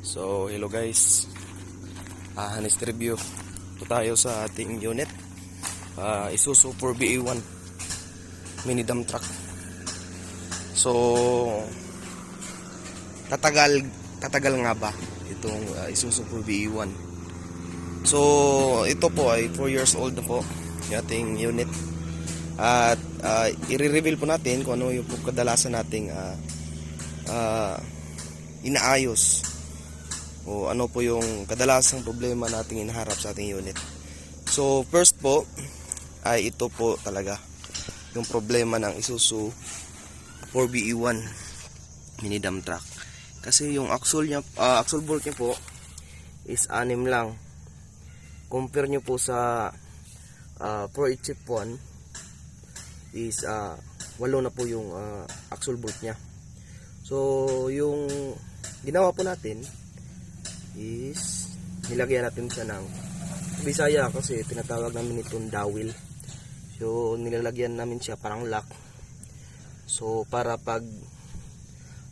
So, hello guys. Honest review. Ito tayo sa ating unit. Isuzu 4BE1 mini dump truck. So, tatagal nga ba itong Isuzu 4BE1? So, ito po ay 4 years old na po yung ating unit. At i-reveal po natin kung ano yung kadalasan nating inaayos o ano po yung kadalasang problema nating inaharap sa ating unit. So first po ay ito po talaga yung problema ng Isuzu 4BE1 mini dump truck. Kasi yung axle bolt niya po is 6 lang. Compare nyo po sa 481 is 8 na po yung axle bolt niya. So yung ginawa po natin is nilagyan natin siya ng Bisaya, kasi tinatawag namin itong dawil. So nilalagyan namin siya parang lock. So para pag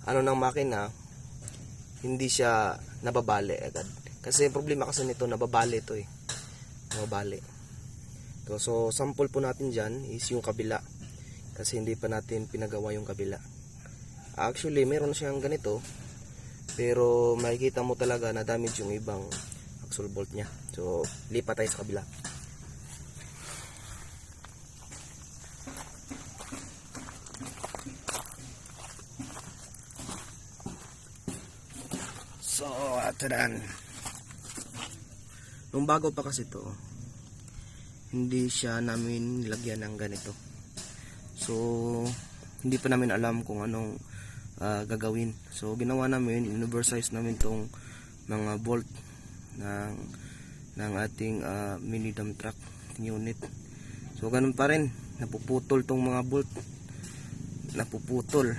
ng makina hindi siya nababali agad. Kasi yung problema kasi nito, nababali ito nababali. So sample po natin dyan is yung kabila, kasi hindi pa natin pinagawa yung kabila. Actually meron siyang ganito, pero makikita mo talaga na damage yung ibang axle bolt niya. So lipat tayo sa kabila. So atan, nung bago pa kasi to, hindi siya namin nilagyan ng ganito. So hindi pa namin alam kung anong gagawin. So ginawa namin, in-oversize namin tong mga bolt ng ating mini dump truck unit. So ganun pa rin, napuputol tong mga bolt, napuputol.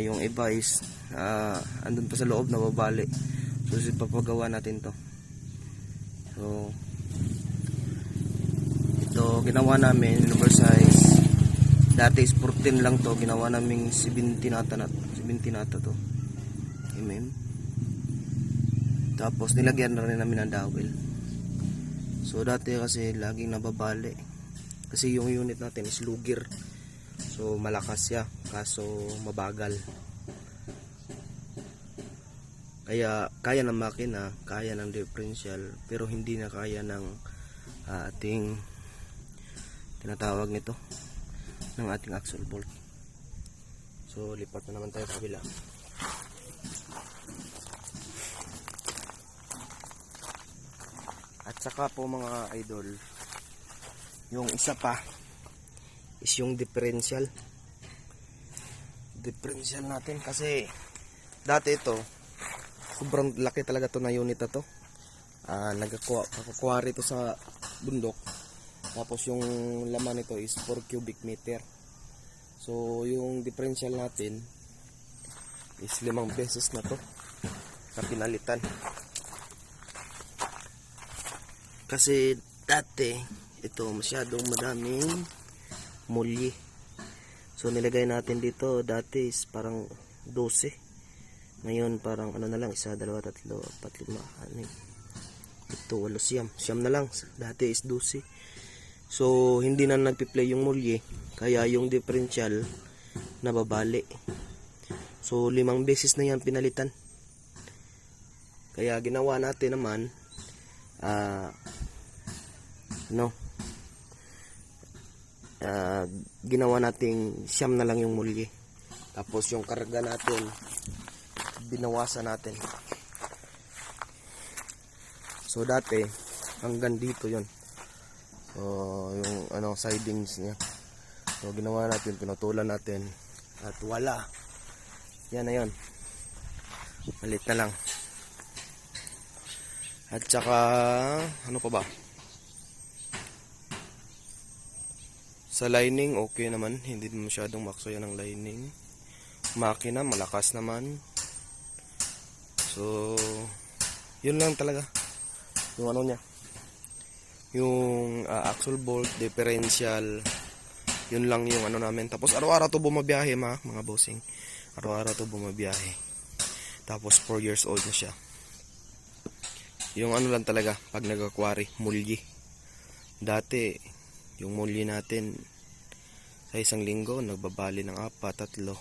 Yung iba is andun pa sa loob, nababali. So papagawa natin to. So ito ginawa namin, in-oversize. Dati is 14 lang to, ginawa naming 17 ata to mm. Tapos nilagyan na rin namin ng dowel. So dati kasi laging nababali, kasi yung unit natin is lugir. So malakas siya, kaso mabagal. Kaya kaya ng makina, kaya ng differential, pero hindi na kaya ng ating tinatawag nito, ng ating axle bolt. So lipat na naman tayo sa kabila. At saka po mga idol, yung isa pa is yung differential natin. Kasi dati ito, sobrang laki talaga to na unit na to. Nagkukuha rito sa bundok. Tapos yung laman nito is 4 cubic meter. So yung differential natin is 5 beses na to na pinalitan. Kasi dati ito masyadong madaming mulye. So nilagay natin dito, dati is parang 12. Ngayon parang na lang, 1, 2, 3, 4, 5, 6. Ito 8, siyam na lang. Dati is 12. So hindi na nagpi-play yung mulye, kaya yung differential nababali. So 5 beses na yan pinalitan. Kaya ginawa natin naman ginawa nating 9 na lang yung mulye. Tapos yung karga natin binawasan natin. So dati hanggang dito yon. So yung sidings niya, so ginawa natin, pinutulan natin, at wala, yan na yon, malit na lang. At saka ano pa ba, sa lining okay naman, hindi masyadong makso yan ang lining. Makina malakas naman. So yun lang talaga yung niya, yung axle bolt, differential, yun lang yung namin. Tapos araw-araw to bumabiyahe mga bossing, araw-araw to bumabiyahe. Tapos 4 years old na siya. Yung ano lang talaga, pag nag-aquary, mulyi. Dati, yung mulyi natin, sa isang linggo, nagbabali ng 4, 3.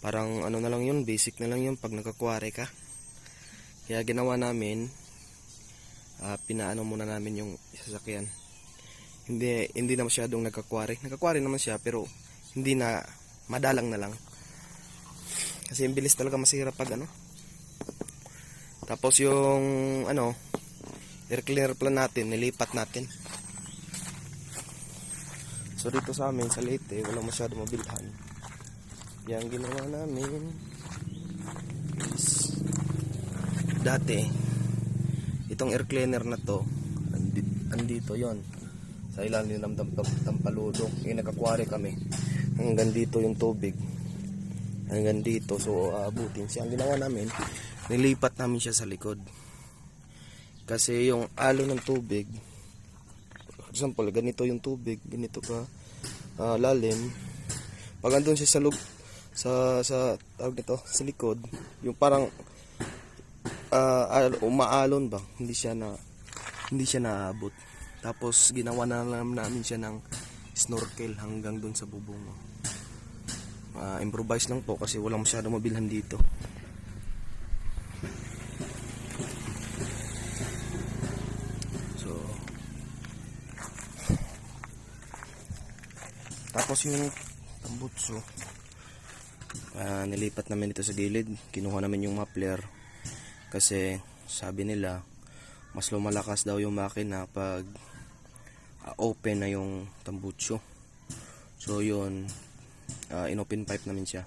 Parang ano na lang yun, basic na lang yun pag nag-aquary ka. Kaya ginawa namin, pinaano muna namin yung sasakyan. Hindi na masyadong nag-aquary. Nag-aquary naman siya, pero hindi na, madalang na lang. Kasi yung bilis talaga masira pag ano. Tapos yung ano, air cleaner plan natin, nilipat natin. So dito sa amin, sa Leyte, walang masyado mabilhan. Yang ginawa namin is, dati, itong air cleaner na to, andito yon sa ilalim ng tampaludok. Yung nag-aquary kami, hanggang dito yung tubig. Hanggang dito, so abutin siya. Ang ginawa namin, nilipat namin siya sa likod. Kasi yung alo ng tubig, for example, ganito yung tubig, ganito ka lalim. Pag andun siya sa tawag nito, sa likod, yung parang umaalon ba, hindi siya naabot. Tapos ginawa na namin siya ng snorkel hanggang dun sa bubong. Improvise lang po kasi walang masyadong mabilhan dito. So tapos yung tambutso, nilipat namin ito sa gilid. Kinuha namin yung muffler kasi sabi nila mas lumalakas daw yung makina pag open na yung tambutso. So yun, inopen pipe namin siya.